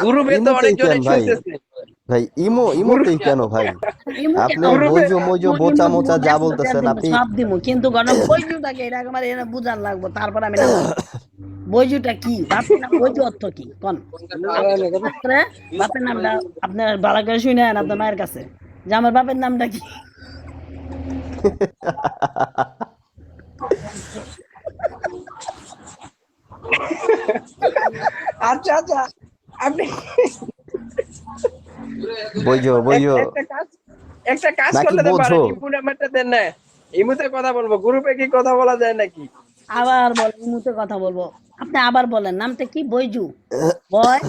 গ্রুপে তো ইমোতেই অনেকজনই কেন ভাই? শুনতেছে। ভাই ইমোতেই কেন ভাই? আপনি বইজো মইজো বোচা মোচা যা বলতেছেন আপনি সব দিমু কিন্তু বৈজুটাকে এটা আমার এটা বুঝার লাগবো তারপর আমি নাম বৈজুটা কি বাপের নাম বৈজু অর্থ কি কোন বাপের নামটা আপনার ভালো করে শুনেন আপনার মায়ের কাছে যে আমার বাপের নামটা কি আচ্ছা আচ্ছা, আপনি বইজো বইজো একটা কাজ নাকি করলে তো বোঝো? পারেন, ইমু নাম্বারটা দেন না, ইমুতে কথা বলবো, গ্রুপে কি কথা বলা যায় নাকি? আবার বলেন মুতে কথা বলবো আপনি আবার বলেন নামটা কি বৈজু বয়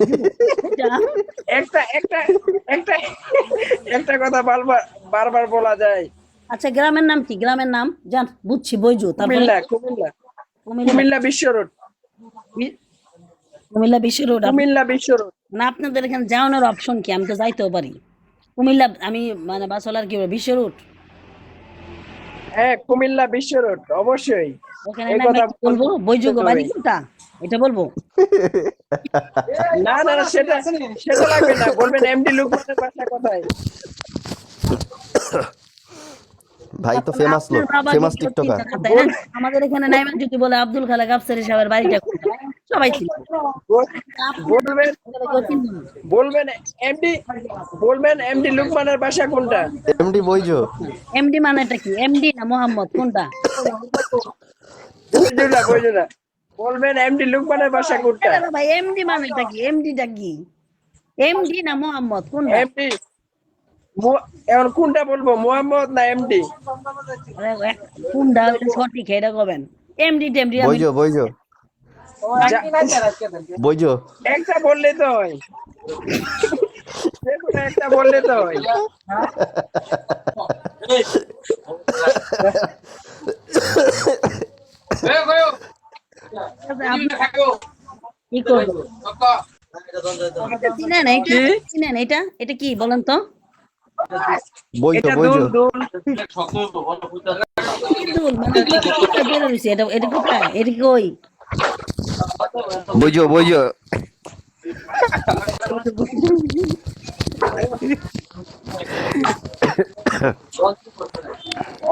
জু এটা একটা একটা একটা একটা কথা বারবার বারবার বলা যায়। আচ্ছা গ্রামের নাম কি গ্রামের নাম জান বুঝছি বৈজু তারপরে কুমিল্লা কুমিল্লা কুমিল্লা কুমিল্লা বিশ্ব রোড, কুমিল্লা বিশ্ব রোড কুমিল্লা বিশ্ব রোড। না আপনাদের এখানে যাওয়ানোর অপশন কি আমি তো যাইতেও পারি কুমিল্লা আমি মানে বাসলার কি বলবো, বিশ্ব রুট হ্যাঁ কুমিল্লা বিশ্ব রোড অবশ্যই। ওখানে এই না কথা বলবো বৈযোগ বলতে বাড়ি হবে। কোনটা এটা বলবো না না না, সেটা সেটা লাগবে না, বলবেন এমডি লুকমানের বাসা কোথায়। ভাই তো তারপরে ফেমাস আপনার লোক, বাবা ফেমাস যদি টিকটকার। চিন্তা না, তাই না আমাদের এখানে নাইমান যদি বলে আব্দুল খালেক আফসারি সাহেবের বাড়িটা কোনটা সবাই চিনবে বলবেন আপনাদের কেউ চিনবে না। বলবেন এমডি, বলবেন এমডি লুকমানের বাসা কোনটা। এমডি বইজো। এমডি মানেটা কি এমডি না মোহাম্মদ কোনটা বইজুনা বইজুনা, বলবেন এমডি লুকমানের বাসা কোনটা। আরে ভাই এমডি মানেটা কি এমডিটা কি এমডি না মোহাম্মদ কোনটা এমডি এখন কোনটা বলবো, মোহাম্মদ না এমডি? আরে কোনটা এটা সঠিক এটা কবেন এমডি টেমডি আমি বইজো বইজো বইজো। একটা বললে তো হয়, যেকোনো একটা বললে তো হয়। কি করবো চিনেন এইটা চিনেন এটা এটা কি বলেন তো বইজো এটা বইজো। দুল দুল কি দুল মানে কি কোথায় বের হইছে এটা এটা কোথায় এটা কই বইজো বইজো।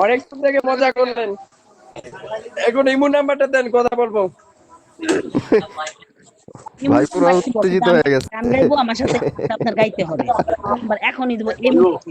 অনেকক্ষণ থেকে মজা করলেন, এখন ইমু নাম্বারটা দেন, কথা বলবো। ভাই পুরো উত্তেজিত হয়ে গেছে। গান গাইবো আমার সাথে আপনার গাইতে হবে এখনই দেবো এমনি কি